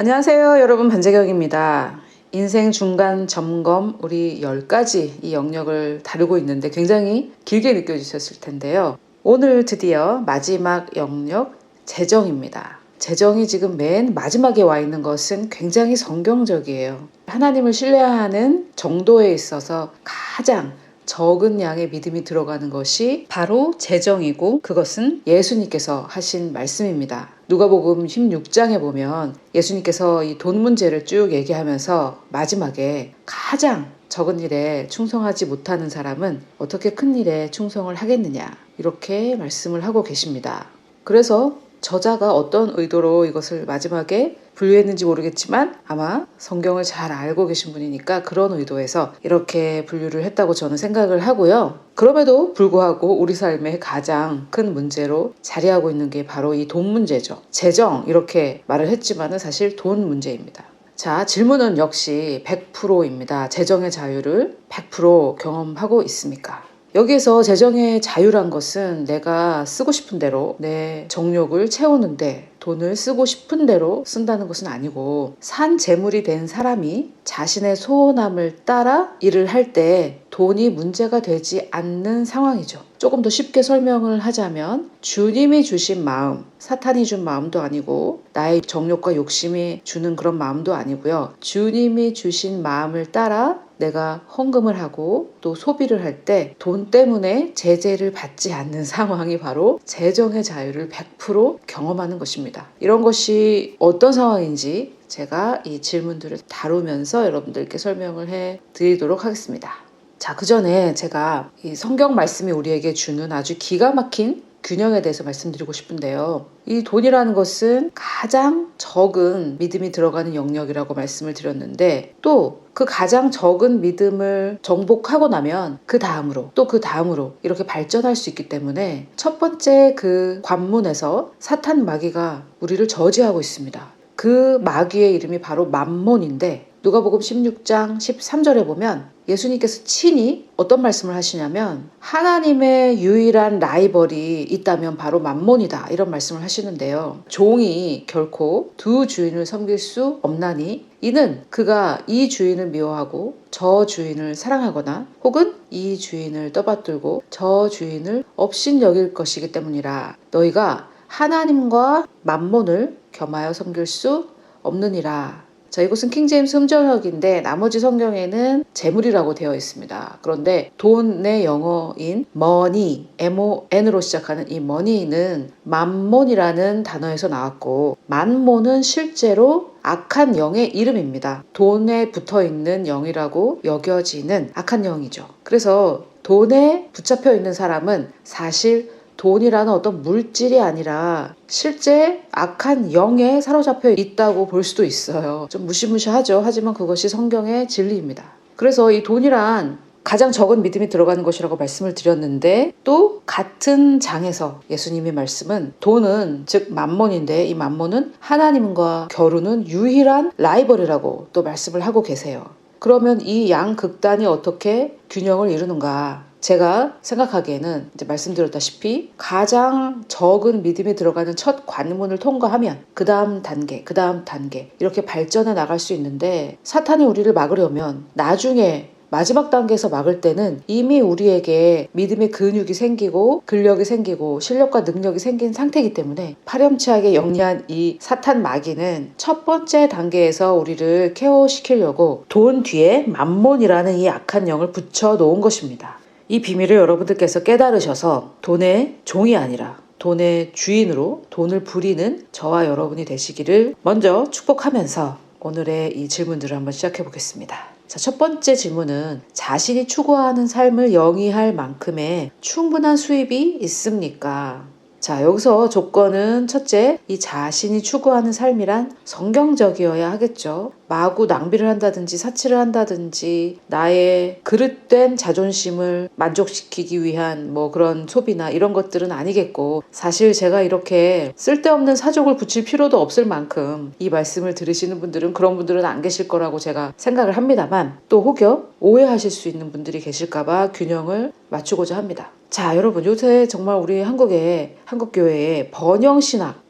안녕하세요 여러분, 반재경입니다. 인생 중간 점검, 우리 10가지 이 영역을 다루고 있는데 굉장히 길게 느껴지셨을 텐데요. 오늘 드디어 마지막 영역, 재정입니다. 재정이 지금 맨 마지막에 와 있는 것은 굉장히 성경적이에요. 하나님을 신뢰하는 정도에 있어서 가장 적은 양의 믿음이 들어가는 것이 바로 재정이고, 그것은 예수님께서 하신 말씀입니다. 누가복음 16장에 보면 예수님께서 이 돈 문제를 쭉 얘기하면서 마지막에 가장 적은 일에 충성하지 못하는 사람은 어떻게 큰 일에 충성을 하겠느냐, 이렇게 말씀을 하고 계십니다. 그래서 저자가 어떤 의도로 이것을 마지막에 분류했는지 모르겠지만 아마 성경을 잘 알고 계신 분이니까 그런 의도에서 이렇게 분류를 했다고 저는 생각을 하고요. 그럼에도 불구하고 우리 삶의 가장 큰 문제로 자리하고 있는 게 바로 이 돈 문제죠. 재정, 이렇게 말을 했지만은 사실 돈 문제입니다. 자, 질문은 역시 100%입니다. 재정의 자유를 100% 경험하고 있습니까? 여기에서 재정의 자유란 것은 내가 쓰고 싶은 대로 내 정욕을 채우는데 돈을 쓰고 싶은 대로 쓴다는 것은 아니고, 산 재물이 된 사람이 자신의 소원함을 따라 일을 할 때 돈이 문제가 되지 않는 상황이죠. 조금 더 쉽게 설명을 하자면 주님이 주신 마음, 사탄이 준 마음도 아니고 나의 정욕과 욕심이 주는 그런 마음도 아니고요. 주님이 주신 마음을 따라 내가 헌금을 하고 또 소비를 할 때 돈 때문에 제재를 받지 않는 상황이 바로 재정의 자유를 100% 경험하는 것입니다. 이런 것이 어떤 상황인지 제가 이 질문들을 다루면서 여러분들께 설명을 해 드리도록 하겠습니다. 자, 그 전에 제가 이 성경 말씀이 우리에게 주는 아주 기가 막힌 균형에 대해서 말씀드리고 싶은데요. 이 돈이라는 것은 가장 적은 믿음이 들어가는 영역이라고 말씀을 드렸는데, 또 그 가장 적은 믿음을 정복하고 나면 그 다음으로 또 그 다음으로 이렇게 발전할 수 있기 때문에 첫 번째 그 관문에서 사탄 마귀가 우리를 저지하고 있습니다. 그 마귀의 이름이 바로 맘몬인데, 누가복음 16장 13절에 보면 예수님께서 친히 어떤 말씀을 하시냐면 하나님의 유일한 라이벌이 있다면 바로 맘몬이다, 이런 말씀을 하시는데요. 종이 결코 두 주인을 섬길 수 없나니 이는 그가 이 주인을 미워하고 저 주인을 사랑하거나 혹은 이 주인을 떠받들고 저 주인을 업신여길 것이기 때문이라. 너희가 하나님과 맘몬을 겸하여 섬길 수 없느니라. 자, 이곳은 킹제임스 흠정역인데 나머지 성경에는 재물이라고 되어 있습니다. 그런데 돈의 영어인 money, mon으로 시작하는 이 money는 맘몬이라는 단어에서 나왔고, 만몬은 실제로 악한 영의 이름입니다. 돈에 붙어있는 영이라고 여겨지는 악한 영이죠. 그래서 돈에 붙잡혀 있는 사람은 사실 돈이라는 어떤 물질이 아니라 실제 악한 영에 사로잡혀 있다고 볼 수도 있어요. 좀 무시무시하죠. 하지만 그것이 성경의 진리입니다. 그래서 이 돈이란 가장 적은 믿음이 들어가는 것이라고 말씀을 드렸는데, 또 같은 장에서 예수님의 말씀은 돈은 즉 맘몬인데 이 맘몬은 하나님과 겨루는 유일한 라이벌이라고 또 말씀을 하고 계세요. 그러면 이 양극단이 어떻게 균형을 이루는가? 제가 생각하기에는 이제 말씀드렸다시피 가장 적은 믿음이 들어가는 첫 관문을 통과하면 그 다음 단계 이렇게 발전해 나갈 수 있는데, 사탄이 우리를 막으려면 나중에 마지막 단계에서 막을 때는 이미 우리에게 믿음의 근육이 생기고 근력이 생기고 실력과 능력이 생긴 상태이기 때문에 파렴치하게 영리한 이 사탄 마귀는 첫 번째 단계에서 우리를 케어시키려고 돈 뒤에 맘몬이라는 이 악한 영을 붙여 놓은 것입니다. 이 비밀을 여러분들께서 깨달으셔서 돈의 종이 아니라 돈의 주인으로 돈을 부리는 저와 여러분이 되시기를 먼저 축복하면서 오늘의 이 질문들을 한번 시작해 보겠습니다. 자, 첫 번째 질문은 자신이 추구하는 삶을 영위할 만큼의 충분한 수입이 있습니까? 자, 여기서 조건은 첫째, 이 자신이 추구하는 삶이란 성경적이어야 하겠죠. 마구 낭비를 한다든지 사치를 한다든지 나의 그릇된 자존심을 만족시키기 위한 그런 소비나 이런 것들은 아니겠고, 사실 제가 이렇게 쓸데없는 사족을 붙일 필요도 없을 만큼 이 말씀을 들으시는 분들은 그런 분들은 안 계실 거라고 제가 생각을 합니다만, 또 혹여 오해하실 수 있는 분들이 계실까봐 균형을 맞추고자 합니다. 자, 여러분, 요새 정말 우리 한국교회에 번영신학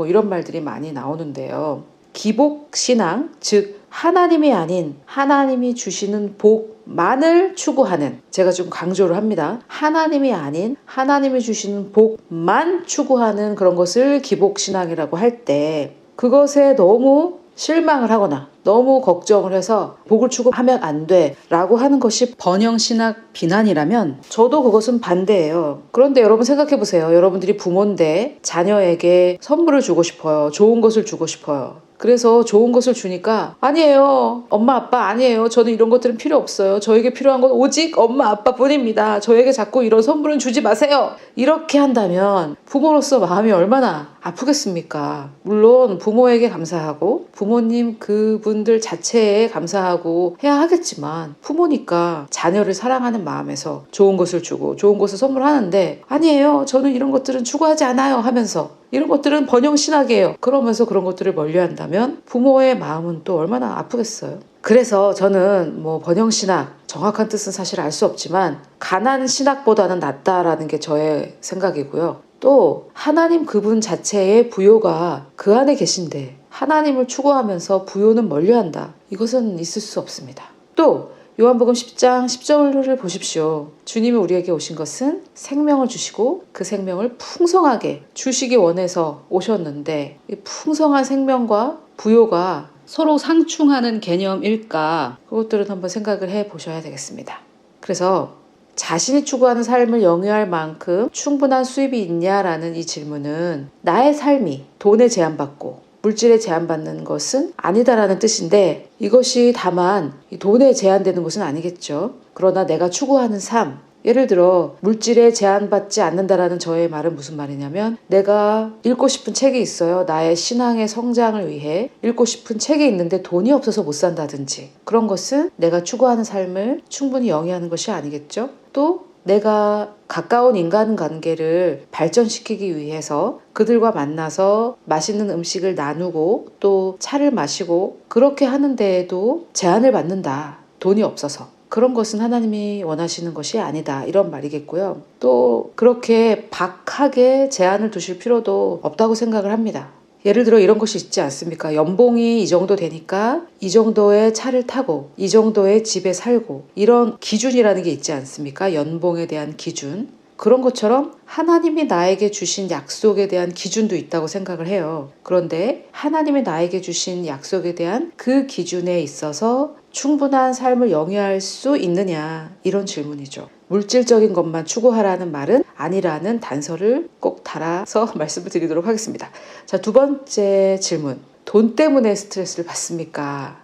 이런 말들이 많이 나오는데요. 기복신앙, 즉 하나님이 아닌 하나님이 주시는 복만을 추구하는, 제가 좀 강조를 합니다. 하나님이 아닌 하나님이 주시는 복만 추구하는 그런 것을 기복신앙이라고 할 때, 그것에 너무 실망을 하거나 너무 걱정을 해서 복을 추구하면 안 돼 라고 하는 것이 번영신학 비난이라면 저도 그것은 반대예요. 그런데 여러분 생각해 보세요. 여러분들이 부모인데 자녀에게 선물을 주고 싶어요. 좋은 것을 주고 싶어요. 그래서 좋은 것을 주니까 아니에요. 엄마 아빠 아니에요. 저는 이런 것들은 필요 없어요. 저에게 필요한 건 오직 엄마 아빠뿐입니다. 저에게 자꾸 이런 선물은 주지 마세요. 이렇게 한다면 부모로서 마음이 얼마나 아프겠습니까? 물론 부모에게 감사하고 부모님 그분들 자체에 감사하고 해야 하겠지만, 부모니까 자녀를 사랑하는 마음에서 좋은 것을 주고 좋은 것을 선물하는데 아니에요. 저는 이런 것들은 추구하지 않아요 하면서, 이런 것들은 번영신학이에요 그러면서 그런 것들을 멀리한다면 부모의 마음은 또 얼마나 아프겠어요. 그래서 저는 번영신학 정확한 뜻은 사실 알 수 없지만 가난신학보다는 낫다라는 게 저의 생각이고요. 또 하나님 그분 자체의 부요가 그 안에 계신데 하나님을 추구하면서 부요는 멀리한다, 이것은 있을 수 없습니다. 또 요한복음 10장 10절을 보십시오. 주님이 우리에게 오신 것은 생명을 주시고 그 생명을 풍성하게 주시기 원해서 오셨는데, 이 풍성한 생명과 부요가 서로 상충하는 개념일까? 그것들은 한번 생각을 해 보셔야 되겠습니다. 그래서 자신이 추구하는 삶을 영위할 만큼 충분한 수입이 있냐라는 이 질문은 나의 삶이 돈에 제한받고 물질에 제한받는 것은 아니다라는 뜻인데, 이것이 다만 돈에 제한되는 것은 아니겠죠. 그러나 내가 추구하는 삶, 예를 들어 물질에 제한받지 않는다라는 저의 말은 무슨 말이냐면, 내가 읽고 싶은 책이 있어요. 나의 신앙의 성장을 위해 읽고 싶은 책이 있는데 돈이 없어서 못 산다든지, 그런 것은 내가 추구하는 삶을 충분히 영위하는 것이 아니겠죠. 또 내가 가까운 인간관계를 발전시키기 위해서 그들과 만나서 맛있는 음식을 나누고 또 차를 마시고 그렇게 하는 데에도 제한을 받는다, 돈이 없어서. 그런 것은 하나님이 원하시는 것이 아니다, 이런 말이겠고요. 또 그렇게 박하게 제한을 두실 필요도 없다고 생각을 합니다. 예를 들어 이런 것이 있지 않습니까? 연봉이 이 정도 되니까 이 정도의 차를 타고 이 정도의 집에 살고, 이런 기준이라는 게 있지 않습니까? 연봉에 대한 기준. 그런 것처럼 하나님이 나에게 주신 약속에 대한 기준도 있다고 생각을 해요. 그런데 하나님이 나에게 주신 약속에 대한 그 기준에 있어서 충분한 삶을 영위할 수 있느냐, 이런 질문이죠. 물질적인 것만 추구하라는 말은 아니라는 단서를 꼭 달아서 말씀을 드리도록 하겠습니다. 자, 두 번째 질문. 돈 때문에 스트레스를 받습니까?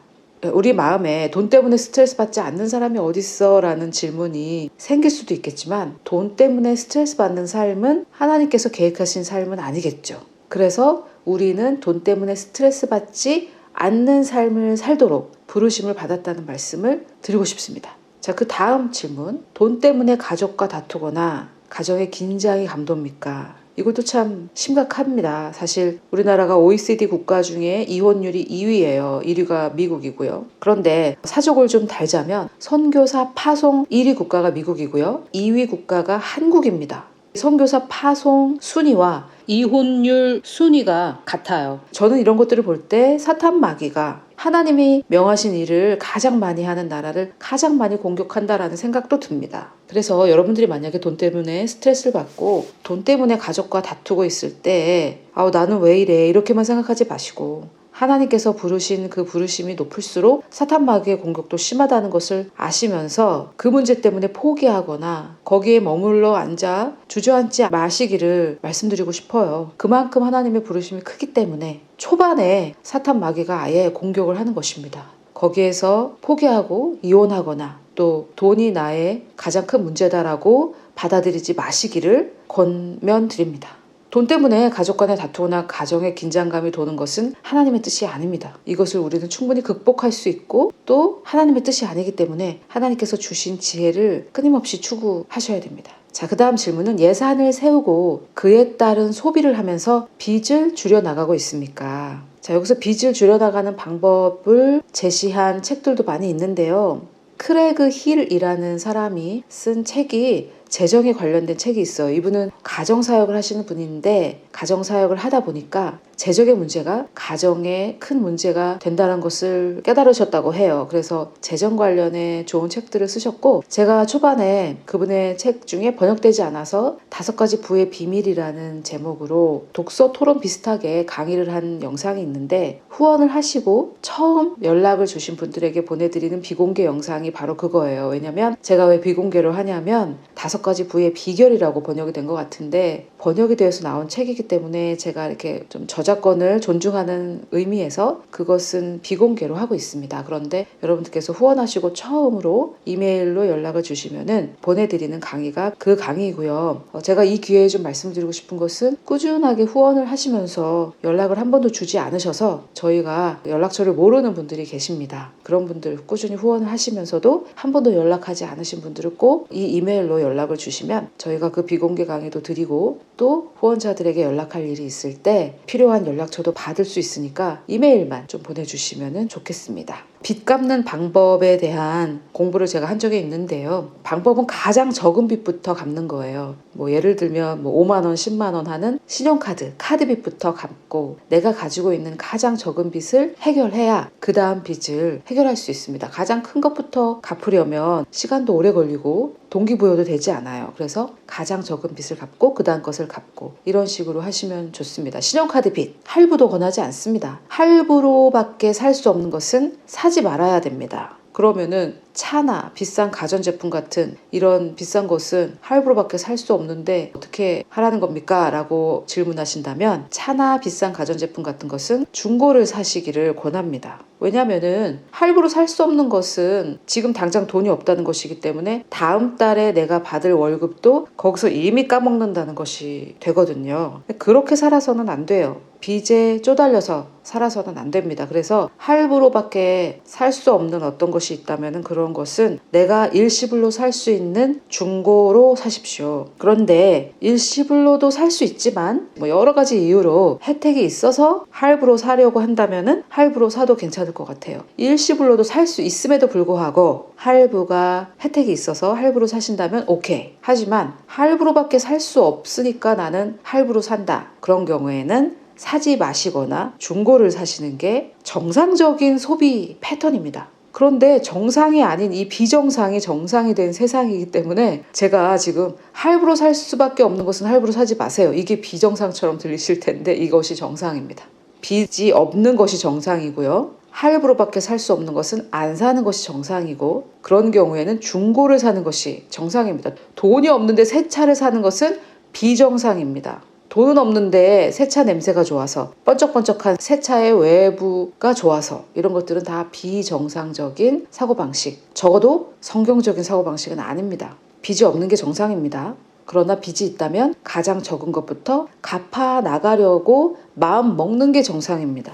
우리 마음에 돈 때문에 스트레스 받지 않는 사람이 어딨어? 라는 질문이 생길 수도 있겠지만, 돈 때문에 스트레스 받는 삶은 하나님께서 계획하신 삶은 아니겠죠. 그래서 우리는 돈 때문에 스트레스 받지 않는 삶을 살도록 부르심을 받았다는 말씀을 드리고 싶습니다. 자, 그 다음 질문. 돈 때문에 가족과 다투거나 가정의 긴장이 감돕니까? 이것도 참 심각합니다. 사실 우리나라가 OECD 국가 중에 이혼율이 2위예요. 1위가 미국이고요. 그런데 사족을 좀 달자면 선교사 파송 1위 국가가 미국이고요. 2위 국가가 한국입니다. 선교사 파송 순위와 이혼율 순위가 같아요. 저는 이런 것들을 볼 때 사탄 마귀가 하나님이 명하신 일을 가장 많이 하는 나라를 가장 많이 공격한다라는 생각도 듭니다. 그래서 여러분들이 만약에 돈 때문에 스트레스를 받고 돈 때문에 가족과 다투고 있을 때 나는 왜 이래 이렇게만 생각하지 마시고, 하나님께서 부르신 그 부르심이 높을수록 사탄 마귀의 공격도 심하다는 것을 아시면서 그 문제 때문에 포기하거나 거기에 머물러 앉아 주저앉지 마시기를 말씀드리고 싶어요. 그만큼 하나님의 부르심이 크기 때문에 초반에 사탄 마귀가 아예 공격을 하는 것입니다. 거기에서 포기하고 이혼하거나 또 돈이 나의 가장 큰 문제다라고 받아들이지 마시기를 권면드립니다. 돈 때문에 가족 간에 다투거나 가정에 긴장감이 도는 것은 하나님의 뜻이 아닙니다. 이것을 우리는 충분히 극복할 수 있고, 또 하나님의 뜻이 아니기 때문에 하나님께서 주신 지혜를 끊임없이 추구하셔야 됩니다. 자, 그 다음 질문은 예산을 세우고 그에 따른 소비를 하면서 빚을 줄여나가고 있습니까? 자, 여기서 빚을 줄여나가는 방법을 제시한 책들도 많이 있는데요. 크레그 힐이라는 사람이 쓴 책이 재정에 관련된 책이 있어요. 이분은 가정사역을 하시는 분인데 가정사역을 하다 보니까 재정의 문제가 가정에 큰 문제가 된다는 것을 깨달으셨다고 해요. 그래서 재정 관련해 좋은 책들을 쓰셨고 제가 초반에 그분의 책 중에 번역되지 않아서 5가지 부의 비밀이라는 제목으로 독서 토론 비슷하게 강의를 한 영상이 있는데 후원을 하시고 처음 연락을 주신 분들에게 보내드리는 비공개 영상이 바로 그거예요. 왜냐면 제가 왜 비공개로 하냐면 5가지 부의 비결이라고 번역이 된 것 같은데 번역이 되어서 나온 책이기 때문에 제가 이렇게 좀 저작권을 존중하는 의미에서 그것은 비공개로 하고 있습니다. 그런데 여러분들께서 후원하시고 처음으로 이메일로 연락을 주시면은 보내드리는 강의가 그 강의이고요. 제가 이 기회에 좀 말씀드리고 싶은 것은 꾸준하게 후원을 하시면서 연락을 한 번도 주지 않으셔서 저희가 연락처를 모르는 분들이 계십니다. 그런 분들 꾸준히 후원을 하시면서도 한 번도 연락하지 않으신 분들은 꼭 이 이메일로 연락을 주시면 저희가 그 비공개 강의도 드리고 또 후원자들에게 연락할 일이 있을 때 필요한 연락처도 받을 수 있으니까 이메일만 좀 보내주시면 좋겠습니다. 빚 갚는 방법에 대한 공부를 제가 한 적이 있는데요. 방법은 가장 적은 빚부터 갚는 거예요. 예를 들면 5만 원, 10만 원 하는 신용카드, 카드빚부터 갚고 내가 가지고 있는 가장 적은 빚을 해결해야 그 다음 빚을 해결할 수 있습니다. 가장 큰 것부터 갚으려면 시간도 오래 걸리고 동기부여도 되지 않아요. 그래서 가장 적은 빚을 갚고 그 다음 것을 갚고 이런 식으로 하시면 좋습니다. 신용카드 빚, 할부도 권하지 않습니다. 할부로밖에 살 수 없는 것은 사지 말아야 됩니다. 그러면은 차나 비싼 가전제품 같은 이런 비싼 것은 할부로밖에 살 수 없는데 어떻게 하라는 겁니까? 라고 질문하신다면 차나 비싼 가전제품 같은 것은 중고를 사시기를 권합니다. 왜냐면은 할부로 살 수 없는 것은 지금 당장 돈이 없다는 것이기 때문에 다음 달에 내가 받을 월급도 거기서 이미 까먹는다는 것이 되거든요. 그렇게 살아서는 안 돼요. 빚에 쪼달려서 살아서는 안 됩니다. 그래서 할부로밖에 살 수 없는 어떤 것이 있다면 그런 것은 내가 일시불로 살 수 있는 중고로 사십시오. 그런데 일시불로도 살 수 있지만 여러 가지 이유로 혜택이 있어서 할부로 사려고 한다면 할부로 사도 괜찮을 것 같아요. 일시불로도 살 수 있음에도 불구하고 할부가 혜택이 있어서 할부로 사신다면 오케이. 하지만 할부로밖에 살 수 없으니까 나는 할부로 산다. 그런 경우에는 사지 마시거나 중고를 사시는 게 정상적인 소비 패턴입니다. 그런데 정상이 아닌 이 비정상이 정상이 된 세상이기 때문에 제가 지금 할부로 살 수밖에 없는 것은 할부로 사지 마세요. 이게 비정상처럼 들리실 텐데 이것이 정상입니다. 빚이 없는 것이 정상이고요. 할부로밖에 살 수 없는 것은 안 사는 것이 정상이고 그런 경우에는 중고를 사는 것이 정상입니다. 돈이 없는데 새 차를 사는 것은 비정상입니다. 돈은 없는데 새 차 냄새가 좋아서 번쩍번쩍한 새 차의 외부가 좋아서 이런 것들은 다 비정상적인 사고방식, 적어도 성경적인 사고방식은 아닙니다. 빚이 없는 게 정상입니다. 그러나 빚이 있다면 가장 적은 것부터 갚아 나가려고 마음 먹는 게 정상입니다.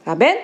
아멘?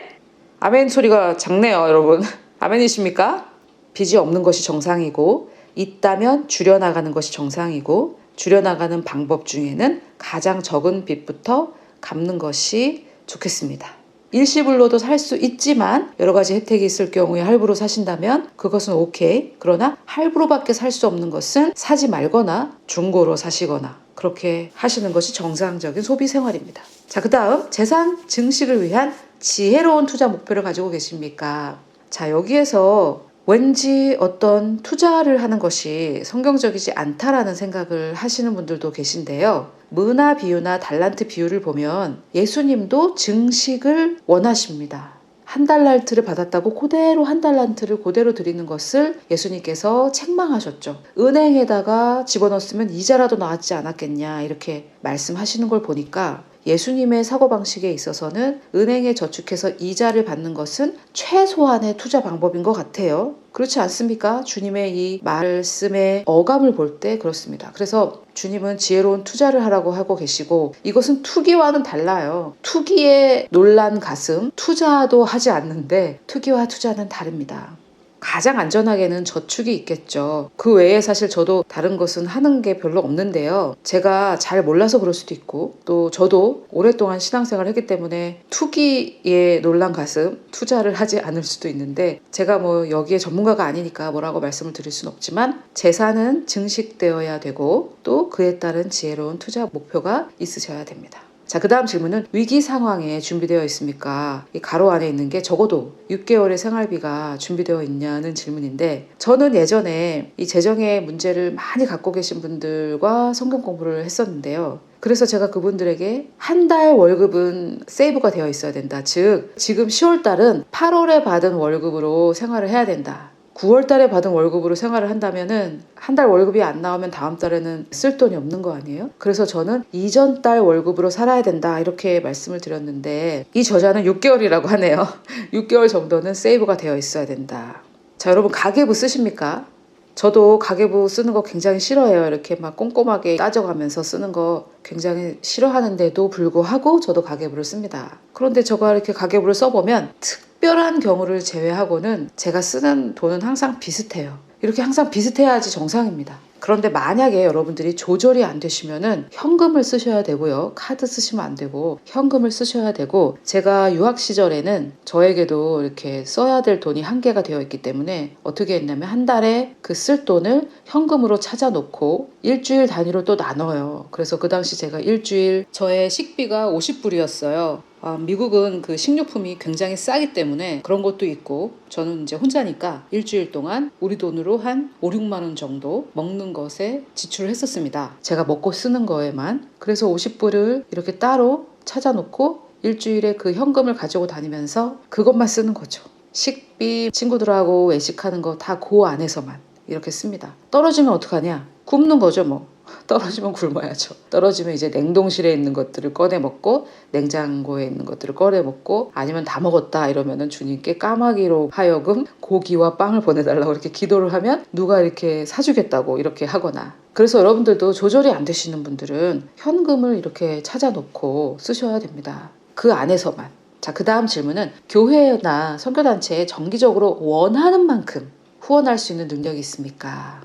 아멘 소리가 작네요, 여러분. 아멘이십니까? 빚이 없는 것이 정상이고 있다면 줄여나가는 것이 정상이고 줄여나가는 방법 중에는 가장 적은 빚부터 갚는 것이 좋겠습니다. 일시불로도 살 수 있지만 여러 가지 혜택이 있을 경우에 할부로 사신다면 그것은 오케이. 그러나 할부로밖에 살 수 없는 것은 사지 말거나 중고로 사시거나 그렇게 하시는 것이 정상적인 소비 생활입니다. 자, 그 다음 재산 증식을 위한 지혜로운 투자 목표를 가지고 계십니까? 자, 여기에서 왠지 어떤 투자를 하는 것이 성경적이지 않다라는 생각을 하시는 분들도 계신데요. 미나 비유나 달란트 비유를 보면 예수님도 증식을 원하십니다. 한 달란트를 받았다고 그대로 한 달란트를 그대로 드리는 것을 예수님께서 책망하셨죠. 은행에다가 집어넣었으면 이자라도 나왔지 않았겠냐 이렇게 말씀하시는 걸 보니까 예수님의 사고방식에 있어서는 은행에 저축해서 이자를 받는 것은 최소한의 투자 방법인 것 같아요. 그렇지 않습니까? 주님의 이 말씀의 어감을 볼 때 그렇습니다. 그래서 주님은 지혜로운 투자를 하라고 하고 계시고 이것은 투기와는 달라요. 투기에 놀란 가슴, 투자도 하지 않는데 투기와 투자는 다릅니다. 가장 안전하게는 저축이 있겠죠. 그 외에 사실 저도 다른 것은 하는 게 별로 없는데요. 제가 잘 몰라서 그럴 수도 있고 또 저도 오랫동안 신앙생활을 했기 때문에 투기에 놀란 가슴 투자를 하지 않을 수도 있는데 제가 뭐 여기에 전문가가 아니니까 뭐라고 말씀을 드릴 수는 없지만 재산은 증식되어야 되고 또 그에 따른 지혜로운 투자 목표가 있으셔야 됩니다. 자, 그 다음 질문은 위기 상황에 준비되어 있습니까? 이 가로 안에 있는 게 적어도 6개월의 생활비가 준비되어 있냐는 질문인데 저는 예전에 이 재정의 문제를 많이 갖고 계신 분들과 성경 공부를 했었는데요. 그래서 제가 그분들에게 한 달 월급은 세이브가 되어 있어야 된다. 즉 지금 10월 달은 8월에 받은 월급으로 생활을 해야 된다. 9월 달에 받은 월급으로 생활을 한다면은 한 달 월급이 안 나오면 다음 달에는 쓸 돈이 없는 거 아니에요? 그래서 저는 이전 달 월급으로 살아야 된다 이렇게 말씀을 드렸는데 이 저자는 6개월이라고 하네요. 6개월 정도는 세이브가 되어 있어야 된다. 자, 여러분 가계부 쓰십니까? 저도 가계부 쓰는 거 굉장히 싫어해요. 이렇게 막 꼼꼼하게 따져가면서 쓰는 거 굉장히 싫어하는데도 불구하고 저도 가계부를 씁니다. 그런데 제가 이렇게 가계부를 써보면 특별한 경우를 제외하고는 제가 쓰는 돈은 항상 비슷해요. 이렇게 항상 비슷해야지 정상입니다. 그런데 만약에 여러분들이 조절이 안 되시면은 현금을 쓰셔야 되고요. 카드 쓰시면 안 되고 현금을 쓰셔야 되고 제가 유학 시절에는 저에게도 이렇게 써야 될 돈이 한계가 되어 있기 때문에 어떻게 했냐면 한 달에 그 쓸 돈을 현금으로 찾아 놓고 일주일 단위로 또 나눠요. 그래서 그 당시 제가 일주일 저의 식비가 50불이었어요. 미국은 그 식료품이 굉장히 싸기 때문에 그런 것도 있고 저는 이제 혼자니까 일주일 동안 우리 돈으로 한 5, 6만 원 정도 먹는 것에 지출을 했었습니다. 제가 먹고 쓰는 거에만. 그래서 50불을 이렇게 따로 찾아놓고 일주일에 그 현금을 가지고 다니면서 그것만 쓰는 거죠. 식비, 친구들하고 외식하는 거 다 그 안에서만 이렇게 씁니다. 떨어지면 어떡하냐? 굶는 거죠 뭐. 떨어지면 굶어야죠. 떨어지면 이제 냉동실에 있는 것들을 꺼내 먹고 냉장고에 있는 것들을 꺼내 먹고 아니면 다 먹었다 이러면은 주님께 까마귀로 하여금 고기와 빵을 보내달라고 이렇게 기도를 하면 누가 이렇게 사주겠다고 이렇게 하거나. 그래서 여러분들도 조절이 안 되시는 분들은 현금을 이렇게 찾아놓고 쓰셔야 됩니다. 그 안에서만. 자, 그 다음 질문은 교회나 선교단체에 정기적으로 원하는 만큼 후원할 수 있는 능력이 있습니까?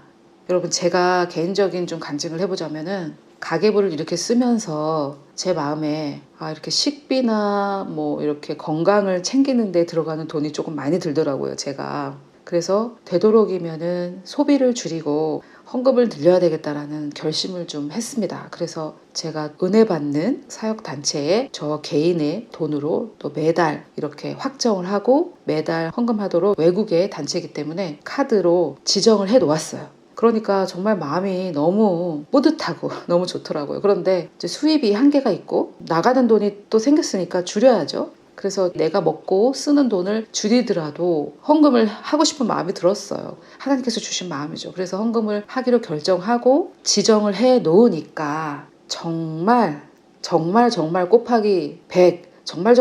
여러분 제가 개인적인 좀 간증을 해보자면은 가계부를 이렇게 쓰면서 제 마음에 이렇게 식비나 뭐 이렇게 건강을 챙기는 데 들어가는 돈이 조금 많이 들더라고요 제가. 그래서 되도록이면은 소비를 줄이고 헌금을 늘려야 되겠다라는 결심을 좀 했습니다. 그래서 제가 은혜 받는 사역단체에 저 개인의 돈으로 또 매달 이렇게 확정을 하고 매달 헌금하도록 외국의 단체이기 때문에 카드로 지정을 해 놓았어요. 그러니까 정말 마음이 너무 뿌듯하고 너무 좋더라고요. 그런데 이제 수입이 한계가 있고 나가는 돈이 또 생겼으니까 줄여야죠. 그래서 내가 먹고 쓰는 돈을 줄이더라도 헌금을 하고 싶은 마음이 들었어요. 하나님께서 주신 마음이죠. 그래서 헌금을 하기로 결정하고 지정을 해 놓으니까 정말 곱하기 100 정말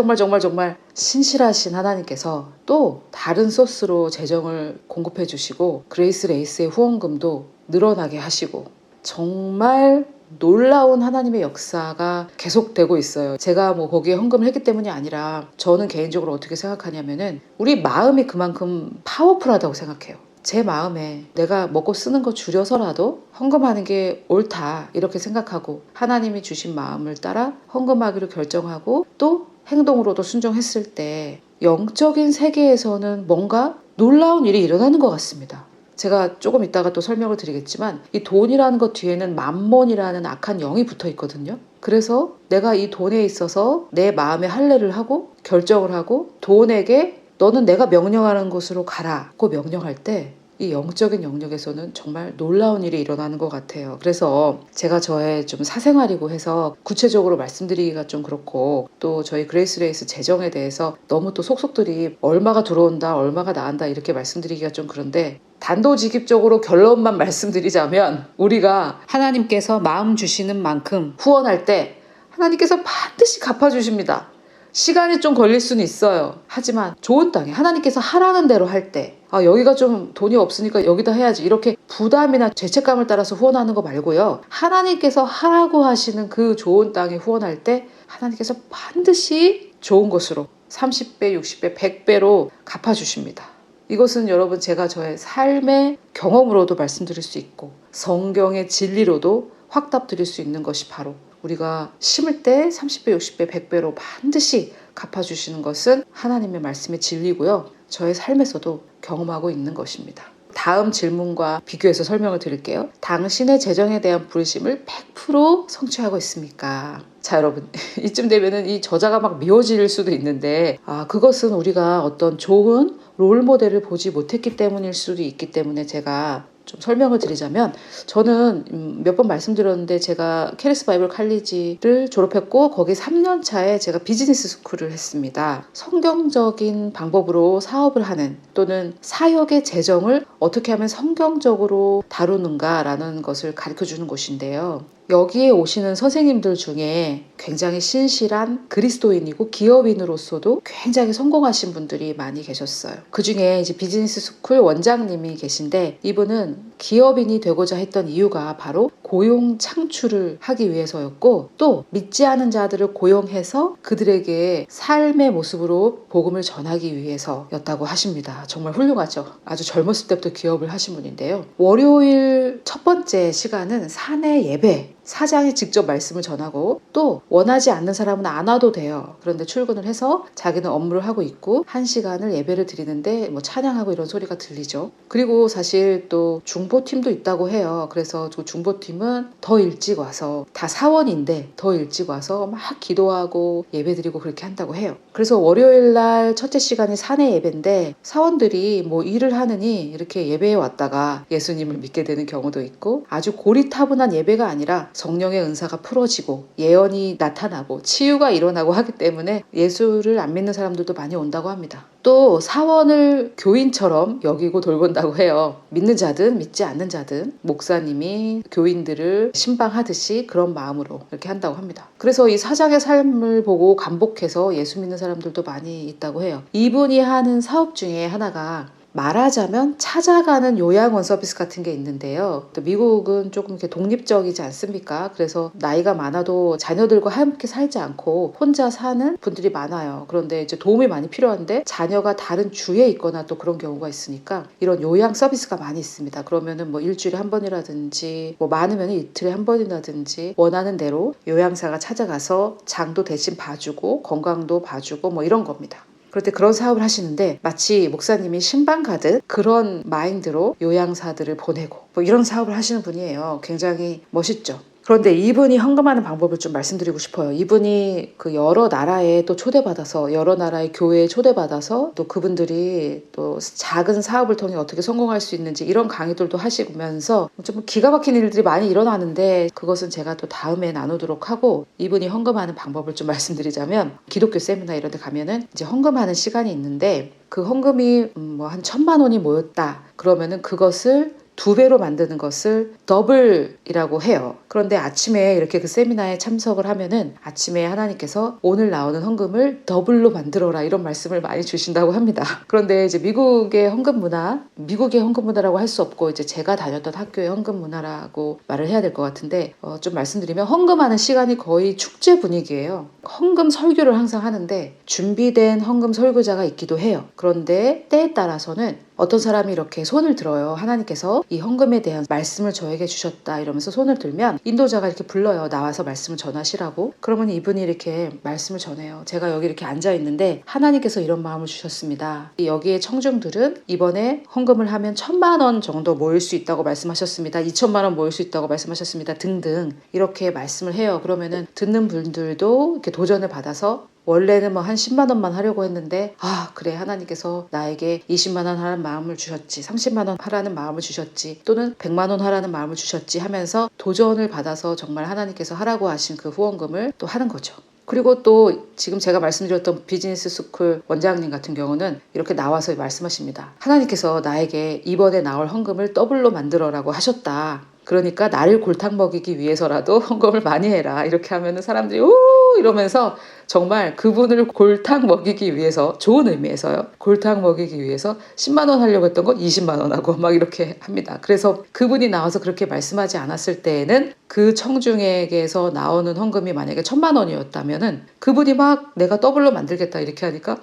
신실하신 하나님께서 또 다른 소스로 재정을 공급해 주시고 그레이스 레이스의 후원금도 늘어나게 하시고 정말 놀라운 하나님의 역사가 계속되고 있어요. 제가 뭐 거기에 헌금을 했기 때문이 아니라 저는 개인적으로 어떻게 생각하냐면은 우리 마음이 그만큼 파워풀하다고 생각해요. 제 마음에 내가 먹고 쓰는 거 줄여서라도 헌금하는 게 옳다 이렇게 생각하고 하나님이 주신 마음을 따라 헌금하기로 결정하고 또 행동으로도 순종했을 때 영적인 세계에서는 뭔가 놀라운 일이 일어나는 것 같습니다. 제가 조금 이따가 또 설명을 드리겠지만 이 돈이라는 것 뒤에는 맘몬이라는 악한 영이 붙어 있거든요. 그래서 내가 이 돈에 있어서 내 마음에 할례를 하고 결정을 하고 돈에게 너는 내가 명령하는 곳으로 가라고 명령할 때 이 영적인 영역에서는 정말 놀라운 일이 일어나는 것 같아요. 그래서 제가 저의 좀 사생활이고 해서 구체적으로 말씀드리기가 좀 그렇고 또 저희 그레이스 레이스 재정에 대해서 너무 또 속속들이 얼마가 들어온다 얼마가 나간다 이렇게 말씀드리기가 좀 그런데 단도직입적으로 결론만 말씀드리자면 우리가 하나님께서 마음 주시는 만큼 후원할 때 하나님께서 반드시 갚아주십니다. 시간이 좀 걸릴 수는 있어요. 하지만 좋은 땅에 하나님께서 하라는 대로 할 때 여기가 좀 돈이 없으니까 여기다 해야지 이렇게 부담이나 죄책감을 따라서 후원하는 거 말고요. 하나님께서 하라고 하시는 그 좋은 땅에 후원할 때 하나님께서 반드시 좋은 것으로 30배, 60배, 100배로 갚아주십니다. 이것은 여러분 제가 저의 삶의 경험으로도 말씀드릴 수 있고 성경의 진리로도 확답드릴 수 있는 것이 바로 우리가 심을 때 30배, 60배, 100배로 반드시 갚아주시는 것은 하나님의 말씀의 진리고요. 저의 삶에서도 경험하고 있는 것입니다. 다음 질문과 비교해서 설명을 드릴게요. 당신의 재정에 대한 부르심을 100% 성취하고 있습니까? 자, 여러분, 이쯤 되면은 이 저자가 막 미워질 수도 있는데, 그것은 우리가 어떤 좋은 롤 모델을 보지 못했기 때문일 수도 있기 때문에 제가 좀 설명을 드리자면, 저는 몇 번 말씀드렸는데 제가 캐리스 바이블 칼리지를 졸업했고 거기 3년 차에 제가 비즈니스 스쿨을 했습니다. 성경적인 방법으로 사업을 하는 또는 사역의 재정을 어떻게 하면 성경적으로 다루는가라는 것을 가르쳐 주는 곳인데요. 여기에 오시는 선생님들 중에 굉장히 신실한 그리스도인이고 기업인으로서도 굉장히 성공하신 분들이 많이 계셨어요. 그 중에 이제 비즈니스 스쿨 원장님이 계신데 이분은 기업인이 되고자 했던 이유가 바로 고용 창출을 하기 위해서였고 또 믿지 않은 자들을 고용해서 그들에게 삶의 모습으로 복음을 전하기 위해서였다고 하십니다. 정말 훌륭하죠. 아주 젊었을 때부터 기업을 하신 분인데요. 월요일 첫 번째 시간은 사내 예배, 사장이 직접 말씀을 전하고 또 원하지 않는 사람은 안 와도 돼요. 그런데 출근을 해서 자기는 업무를 하고 있고 1시간을 예배를 드리는데 뭐 찬양하고 이런 소리가 들리죠. 그리고 사실 또 중보팀도 있다고 해요. 그래서 그 중보팀은 더 일찍 와서 다 사원인데 더 일찍 와서 막 기도하고 예배 드리고 그렇게 한다고 해요. 그래서 월요일 날 첫째 시간이 사내 예배인데 사원들이 뭐 일을 하느니 이렇게 예배에 왔다가 예수님을 믿게 되는 경우도 있고 아주 고리타분한 예배가 아니라 성령의 은사가 풀어지고 예언이 나타나고 치유가 일어나고 하기 때문에 예수를 안 믿는 사람들도 많이 온다고 합니다. 또 사원을 교인처럼 여기고 돌본다고 해요. 믿는 자든 믿지 않는 자든 목사님이 교인들을 신방하듯이 그런 마음으로 이렇게 한다고 합니다. 그래서 이 사장의 삶을 보고 감복해서 예수 믿는 사람들도 많이 있다고 해요. 이분이 하는 사업 중에 하나가 말하자면 찾아가는 요양원 서비스 같은 게 있는데요. 또 미국은 조금 이렇게 독립적이지 않습니까? 그래서 나이가 많아도 자녀들과 함께 살지 않고 혼자 사는 분들이 많아요. 그런데 이제 도움이 많이 필요한데 자녀가 다른 주에 있거나 또 그런 경우가 있으니까 이런 요양 서비스가 많이 있습니다. 그러면은 뭐 일주일에 한 번이라든지 뭐 많으면 이틀에 한 번이라든지 원하는 대로 요양사가 찾아가서 장도 대신 봐주고 건강도 봐주고 뭐 이런 겁니다. 그런데 그런 사업을 하시는데 마치 목사님이 신방 가듯 그런 마인드로 요양사들을 보내고 뭐 이런 사업을 하시는 분이에요. 굉장히 멋있죠. 그런데 이분이 헌금하는 방법을 좀 말씀드리고 싶어요. 이분이 그 여러 나라에 또 초대받아서 여러 나라의 교회에 초대받아서 또 그분들이 또 작은 사업을 통해 어떻게 성공할 수 있는지 이런 강의들도 하시면서 좀 기가 막힌 일들이 많이 일어나는데 그것은 제가 또 다음에 나누도록 하고 이분이 헌금하는 방법을 좀 말씀드리자면 기독교 세미나 이런 데 가면은 이제 헌금하는 시간이 있는데 그 헌금이 뭐 한 1,000만 원이 모였다. 그러면은 그것을 2배로 만드는 것을 더블이라고 해요. 그런데 아침에 이렇게 그 세미나에 참석을 하면은 아침에 하나님께서 오늘 나오는 헌금을 더블로 만들어라 이런 말씀을 많이 주신다고 합니다. 그런데 이제 미국의 헌금 문화라고 할 수 없고 이제 제가 다녔던 학교의 헌금 문화라고 말을 해야 될 것 같은데 좀 말씀드리면 헌금하는 시간이 거의 축제 분위기예요. 헌금 설교를 항상 하는데 준비된 헌금 설교자가 있기도 해요. 그런데 때에 따라서는 어떤 사람이 이렇게 손을 들어요. 하나님께서 이 헌금에 대한 말씀을 저에게 주셨다 이러면서 손을 들면 인도자가 이렇게 불러요. 나와서 말씀을 전하시라고. 그러면 이분이 이렇게 말씀을 전해요. 제가 여기 이렇게 앉아있는데 하나님께서 이런 마음을 주셨습니다. 여기에 청중들은 이번에 헌금을 하면 1,000만 원 정도 모일 수 있다고 말씀하셨습니다. 2,000만 원 모일 수 있다고 말씀하셨습니다. 등등 이렇게 말씀을 해요. 그러면은 듣는 분들도 이렇게 도전을 받아서 원래는 뭐 한 10만 원만 하려고 했는데 그래 하나님께서 나에게 20만 원 하라는 마음을 주셨지 30만 원 하라는 마음을 주셨지 또는 100만 원 하라는 마음을 주셨지 하면서 도전을 받아서 정말 하나님께서 하라고 하신 그 후원금을 또 하는 거죠. 그리고 또 지금 제가 말씀드렸던 비즈니스 스쿨 원장님 같은 경우는 이렇게 나와서 말씀하십니다. 하나님께서 나에게 이번에 나올 헌금을 더블로 만들어라고 하셨다. 그러니까 나를 골탕 먹이기 위해서라도 헌금을 많이 해라. 이렇게 하면은 사람들이 오 이러면서 정말 그분을 골탕 먹이기 위해서 좋은 의미에서요. 골탕 먹이기 위해서 10만 원 하려고 했던 건 20만 원 하고 막 이렇게 합니다. 그래서 그분이 나와서 그렇게 말씀하지 않았을 때에는 그 청중에게서 나오는 헌금이 만약에 1,000,000원이었다면은 그분이 막 내가 더블로 만들겠다 이렇게 하니까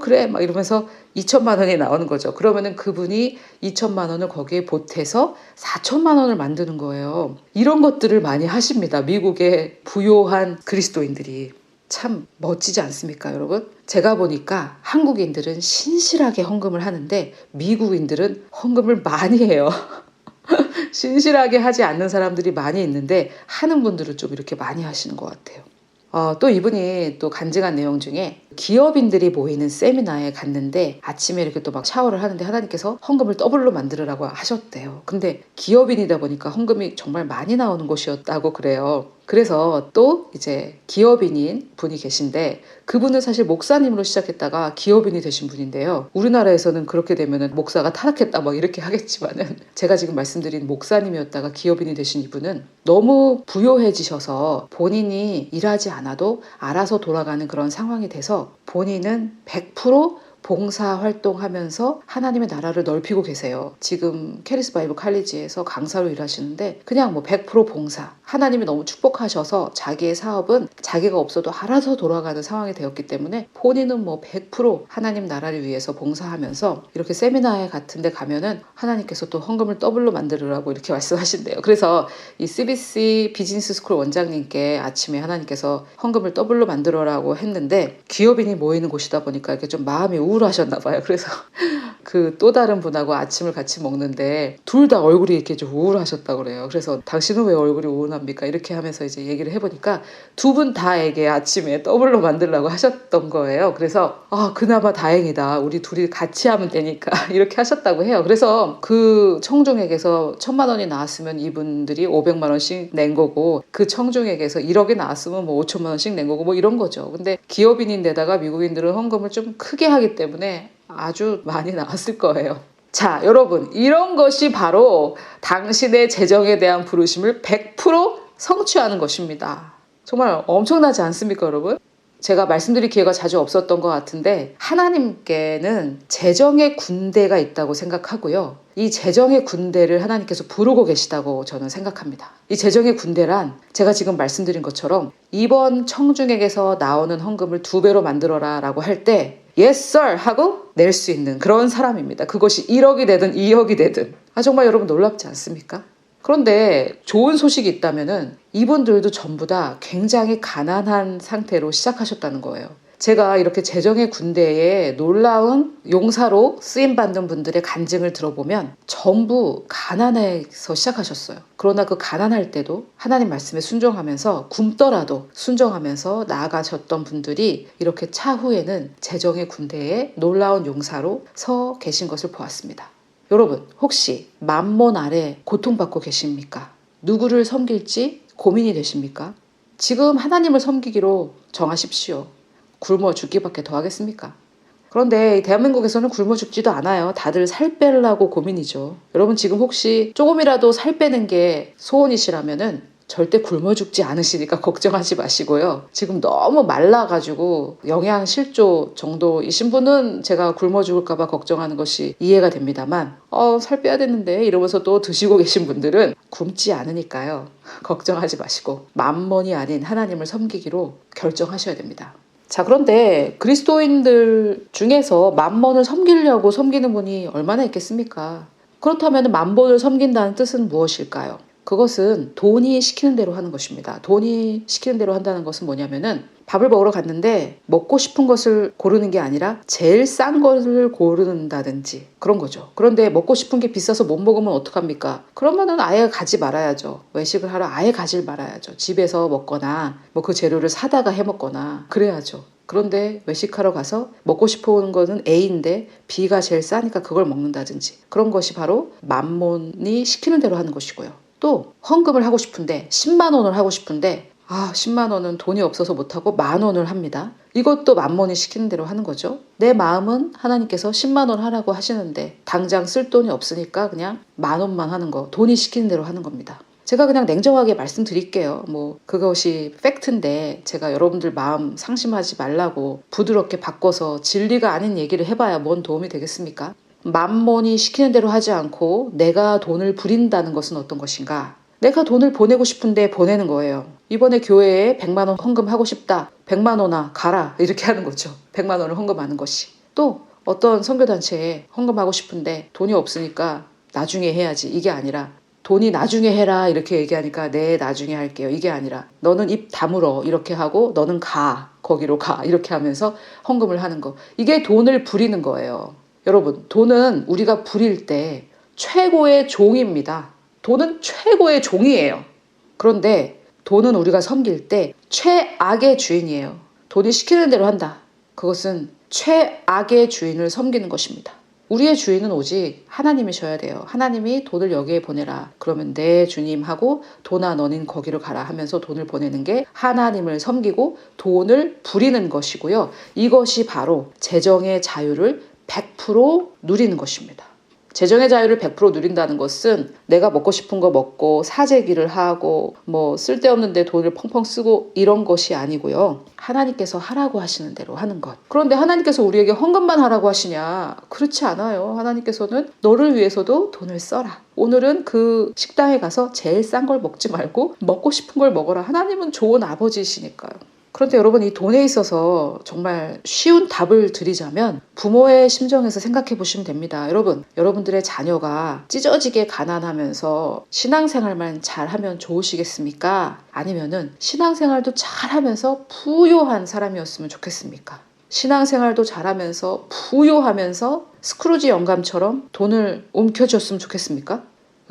그래 막 이러면서 2,000,000원이 나오는 거죠. 그러면은 그분이 2,000,000원을 거기에 보태서 4,000,000원을 만드는 거예요. 이런 것들을 많이 하십니다. 미국의 부요한 그리스도인들이. 참 멋지지 않습니까, 여러분? 제가 보니까 한국인들은 신실하게 헌금을 하는데 미국인들은 헌금을 많이 해요. 신실하게 하지 않는 사람들이 많이 있는데 하는 분들은 좀 이렇게 많이 하시는 것 같아요. 또 이분이 또 간증한 내용 중에 기업인들이 모이는 세미나에 갔는데 아침에 이렇게 또 막 샤워를 하는데 하나님께서 헌금을 더블로 만들으라고 하셨대요. 근데 기업인이다 보니까 헌금이 정말 많이 나오는 곳이었다고 그래요. 그래서 또 이제 기업인인 분이 계신데 그분은 사실 목사님으로 시작했다가 기업인이 되신 분인데요. 우리나라에서는 그렇게 되면은 목사가 타락했다 막 이렇게 하겠지만은 제가 지금 말씀드린 목사님이었다가 기업인이 되신 이분은 너무 부요해지셔서 본인이 일하지 않아도 알아서 돌아가는 그런 상황이 돼서 본인은 100% 봉사 활동하면서 하나님의 나라를 넓히고 계세요. 지금 캐리스 바이블 칼리지에서 강사로 일하시는데 그냥 뭐 100% 봉사. 하나님이 너무 축복하셔서 자기의 사업은 자기가 없어도 알아서 돌아가는 상황이 되었기 때문에 본인은 뭐 100% 하나님 나라를 위해서 봉사하면서 이렇게 세미나에 같은 데 가면은 하나님께서 또 헌금을 더블로 만들으라고 이렇게 말씀하신대요. 그래서 이 CBC 비즈니스 스쿨 원장님께 아침에 하나님께서 헌금을 더블로 만들어라고 했는데 기업인이 모이는 곳이다 보니까 이렇게 좀 마음이 우울하셨나 봐요. 그래서 그 또 다른 분하고 아침을 같이 먹는데 둘 다 얼굴이 이렇게 좀 우울하셨다고 그래요. 그래서 당신은 왜 얼굴이 우울합니까? 이렇게 하면서 이제 얘기를 해보니까 두 분 다에게 아침에 더블로 만들라고 하셨던 거예요. 그래서 그나마 다행이다. 우리 둘이 같이 하면 되니까 이렇게 하셨다고 해요. 그래서 그 청중에게서 1,000,000원이 나왔으면 이분들이 500만원씩 낸 거고 그 청중에게서 1억이 나왔으면 뭐 5천만원씩 낸 거고 뭐 이런 거죠. 근데 기업인인데다가 미국인들은 헌금을 좀 크게 하기 때문에 아주 많이 나왔을 거예요. 자, 여러분, 이런 것이 바로 당신의 재정에 대한 부르심을 100% 성취하는 것입니다. 정말 엄청나지 않습니까, 여러분? 제가 말씀드릴 기회가 자주 없었던 것 같은데 하나님께는 재정의 군대가 있다고 생각하고요. 이 재정의 군대를 하나님께서 부르고 계시다고 저는 생각합니다. 이 재정의 군대란 제가 지금 말씀드린 것처럼 이번 청중에게서 나오는 헌금을 2배로 만들어라 라고 할 때 Yes sir 하고 낼 수 있는 그런 사람입니다. 그것이 1억이 되든 2억이 되든. 정말 여러분 놀랍지 않습니까? 그런데 좋은 소식이 있다면은 이분들도 전부 다 굉장히 가난한 상태로 시작하셨다는 거예요. 제가 이렇게 재정의 군대에 놀라운 용사로 쓰임받는 분들의 간증을 들어보면 전부 가난해서 시작하셨어요. 그러나 그 가난할 때도 하나님 말씀에 순종하면서 굶더라도 순종하면서 나아가셨던 분들이 이렇게 차후에는 재정의 군대에 놀라운 용사로 서 계신 것을 보았습니다. 여러분, 혹시 만몬 아래 고통받고 계십니까? 누구를 섬길지 고민이 되십니까? 지금 하나님을 섬기기로 정하십시오. 굶어 죽기밖에 더 하겠습니까? 그런데 대한민국에서는 굶어 죽지도 않아요. 다들 살 빼려고 고민이죠. 여러분 지금 혹시 조금이라도 살 빼는 게 소원이시라면은 절대 굶어 죽지 않으시니까 걱정하지 마시고요. 지금 너무 말라가지고 영양실조 정도이신 분은 제가 굶어 죽을까봐 걱정하는 것이 이해가 됩니다만 살 빼야 되는데 이러면서 또 드시고 계신 분들은 굶지 않으니까요. 걱정하지 마시고 만몬이 아닌 하나님을 섬기기로 결정하셔야 됩니다. 자, 그런데 그리스도인들 중에서 만몬을 섬기려고 섬기는 분이 얼마나 있겠습니까? 그렇다면 만몬을 섬긴다는 뜻은 무엇일까요? 그것은 돈이 시키는 대로 하는 것입니다. 돈이 시키는 대로 한다는 것은 뭐냐면은 밥을 먹으러 갔는데 먹고 싶은 것을 고르는 게 아니라 제일 싼 것을 고른다든지 그런 거죠. 그런데 먹고 싶은 게 비싸서 못 먹으면 어떡합니까? 그러면은 아예 가지 말아야죠. 외식을 하러 아예 가지 말아야죠. 집에서 먹거나 뭐 그 재료를 사다가 해 먹거나 그래야죠. 그런데 외식하러 가서 먹고 싶은 거는 A인데 B가 제일 싸니까 그걸 먹는다든지 그런 것이 바로 만몬이 시키는 대로 하는 것이고요. 또 헌금을 하고 싶은데 10만 원을 하고 싶은데 10만 원은 돈이 없어서 못하고 10,000원을 합니다. 이것도 만몬이 시키는 대로 하는 거죠. 내 마음은 하나님께서 10만 원 하라고 하시는데 당장 쓸 돈이 없으니까 그냥 10,000원만 하는 거, 돈이 시키는 대로 하는 겁니다. 제가 그냥 냉정하게 말씀드릴게요. 그것이 팩트인데 제가 여러분들 마음 상심하지 말라고 부드럽게 바꿔서 진리가 아닌 얘기를 해봐야 뭔 도움이 되겠습니까? 만몬이 시키는 대로 하지 않고 내가 돈을 부린다는 것은 어떤 것인가? 내가 돈을 보내고 싶은데 보내는 거예요. 이번에 교회에 100만 원 헌금하고 싶다. 100만 원아 가라. 이렇게 하는 거죠. 100만 원을 헌금하는 것이. 또 어떤 선교단체에 헌금하고 싶은데 돈이 없으니까 나중에 해야지. 이게 아니라 돈이 나중에 해라 이렇게 얘기하니까 네 나중에 할게요. 이게 아니라 너는 입 다물어 이렇게 하고 너는 가. 거기로 가. 이렇게 하면서 헌금을 하는 거. 이게 돈을 부리는 거예요. 여러분 돈은 우리가 부릴 때 최고의 종입니다. 돈은 최고의 종이에요. 그런데 돈은 우리가 섬길 때 최악의 주인이에요. 돈이 시키는 대로 한다. 그것은 최악의 주인을 섬기는 것입니다. 우리의 주인은 오직 하나님이셔야 돼요. 하나님이 돈을 여기에 보내라. 그러면 네 주님 하고 돈아 너는 거기로 가라 하면서 돈을 보내는 게 하나님을 섬기고 돈을 부리는 것이고요. 이것이 바로 재정의 자유를 100% 누리는 것입니다. 재정의 자유를 100% 누린다는 것은 내가 먹고 싶은 거 먹고 사재기를 하고 뭐 쓸데없는 데 돈을 펑펑 쓰고 이런 것이 아니고요. 하나님께서 하라고 하시는 대로 하는 것. 그런데 하나님께서 우리에게 헌금만 하라고 하시냐? 그렇지 않아요. 하나님께서는 너를 위해서도 돈을 써라. 오늘은 그 식당에 가서 제일 싼 걸 먹지 말고 먹고 싶은 걸 먹어라. 하나님은 좋은 아버지시니까요. 그런데 여러분 이 돈에 있어서 정말 쉬운 답을 드리자면 부모의 심정에서 생각해 보시면 됩니다. 여러분들의 자녀가 찢어지게 가난하면서 신앙생활만 잘하면 좋으시겠습니까? 아니면은 신앙생활도 잘하면서 부유한 사람이었으면 좋겠습니까? 신앙생활도 잘하면서 부유하면서 스크루지 영감처럼 돈을 움켜쥐었으면 좋겠습니까?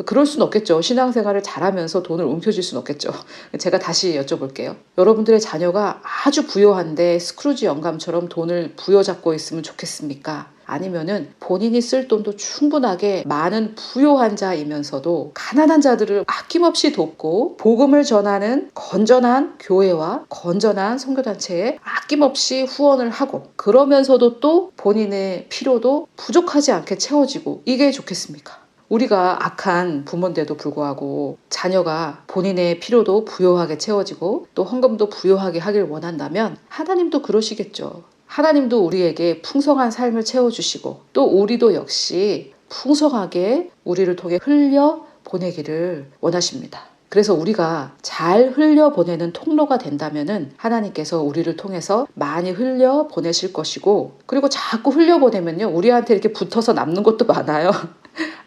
그럴 수는 없겠죠. 신앙생활을 잘하면서 돈을 움켜쥘 수는 없겠죠. 제가 다시 여쭤볼게요. 여러분들의 자녀가 아주 부유한데 스크루지 영감처럼 돈을 부여잡고 있으면 좋겠습니까? 아니면은 본인이 쓸 돈도 충분하게 많은 부유한 자이면서도 가난한 자들을 아낌없이 돕고 복음을 전하는 건전한 교회와 건전한 선교단체에 아낌없이 후원을 하고 그러면서도 또 본인의 필요도 부족하지 않게 채워지고 이게 좋겠습니까? 우리가 악한 부모인데도 불구하고 자녀가 본인의 필요도 부요하게 채워지고 또 헌금도 부요하게 하길 원한다면 하나님도 그러시겠죠. 하나님도 우리에게 풍성한 삶을 채워주시고 또 우리도 역시 풍성하게 우리를 통해 흘려 보내기를 원하십니다. 그래서 우리가 잘 흘려보내는 통로가 된다면은 하나님께서 우리를 통해서 많이 흘려보내실 것이고 그리고 자꾸 흘려보내면요 우리한테 이렇게 붙어서 남는 것도 많아요.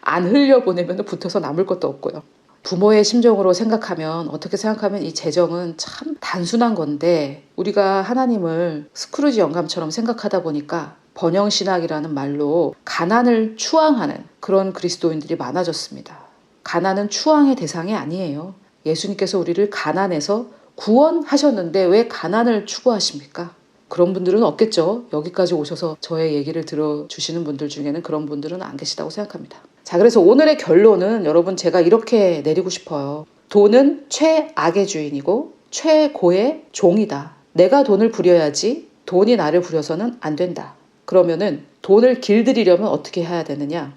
안 흘려보내면 붙어서 남을 것도 없고요. 부모의 심정으로 생각하면 어떻게 생각하면 이 재정은 참 단순한 건데 우리가 하나님을 스크루지 영감처럼 생각하다 보니까 번영신학이라는 말로 가난을 추앙하는 그런 그리스도인들이 많아졌습니다. 가난은 추앙의 대상이 아니에요. 예수님께서 우리를 가난에서 구원하셨는데 왜 가난을 추구하십니까? 그런 분들은 없겠죠. 여기까지 오셔서 저의 얘기를 들어주시는 분들 중에는 그런 분들은 안 계시다고 생각합니다. 자, 그래서 오늘의 결론은 여러분 제가 이렇게 내리고 싶어요. 돈은 최악의 주인이고 최고의 종이다. 내가 돈을 부려야지 돈이 나를 부려서는 안 된다. 그러면은 돈을 길들이려면 어떻게 해야 되느냐?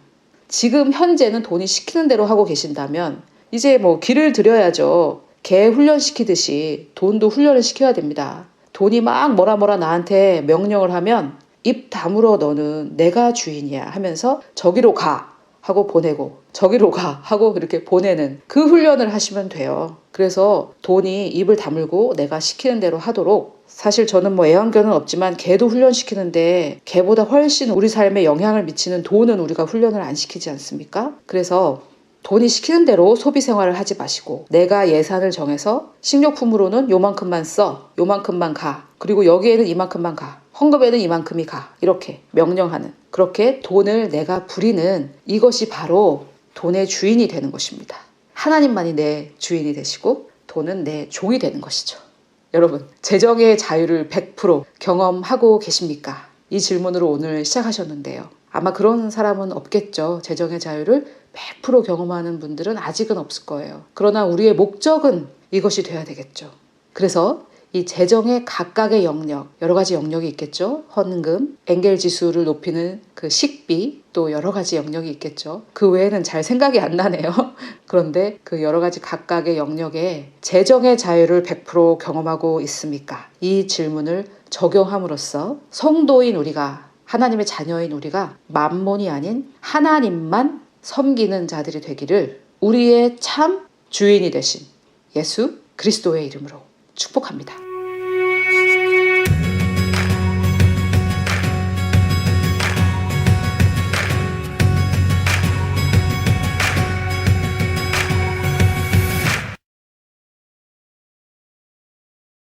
지금 현재는 돈이 시키는 대로 하고 계신다면 이제 뭐 길을 들여야죠. 개 훈련시키듯이 돈도 훈련을 시켜야 됩니다. 돈이 막 뭐라 나한테 명령을 하면 입 다물어 너는 내가 주인이야 하면서 저기로 가 하고 보내고 저기로 가 하고 이렇게 보내는 그 훈련을 하시면 돼요. 그래서 돈이 입을 다물고 내가 시키는 대로 하도록 사실 저는 뭐 애완견은 없지만 개도 훈련시키는데 개보다 훨씬 우리 삶에 영향을 미치는 돈은 우리가 훈련을 안 시키지 않습니까? 그래서 돈이 시키는 대로 소비 생활을 하지 마시고 내가 예산을 정해서 식료품으로는 요만큼만 써, 요만큼만 가, 그리고 여기에는 이만큼만 가, 헌금에는 이만큼이 가 이렇게 명령하는 그렇게 돈을 내가 부리는 이것이 바로 돈의 주인이 되는 것입니다. 하나님만이 내 주인이 되시고 돈은 내 종이 되는 것이죠. 여러분 재정의 자유를 100% 경험하고 계십니까? 이 질문으로 오늘 시작하셨는데요. 아마 그런 사람은 없겠죠. 재정의 자유를 100% 경험하는 분들은 아직은 없을 거예요. 그러나 우리의 목적은 이것이 돼야 되겠죠. 그래서 이 재정의 각각의 영역, 여러 가지 영역이 있겠죠. 헌금, 엔겔 지수를 높이는 그 식비, 또 여러 가지 영역이 있겠죠. 그 외에는 잘 생각이 안 나네요. 그런데 그 여러 가지 각각의 영역에 재정의 자유를 100% 경험하고 있습니까? 이 질문을 적용함으로써 성도인 우리가, 하나님의 자녀인 우리가 만몬이 아닌 하나님만 섬기는 자들이 되기를 우리의 참 주인이 되신 예수 그리스도의 이름으로 축복합니다.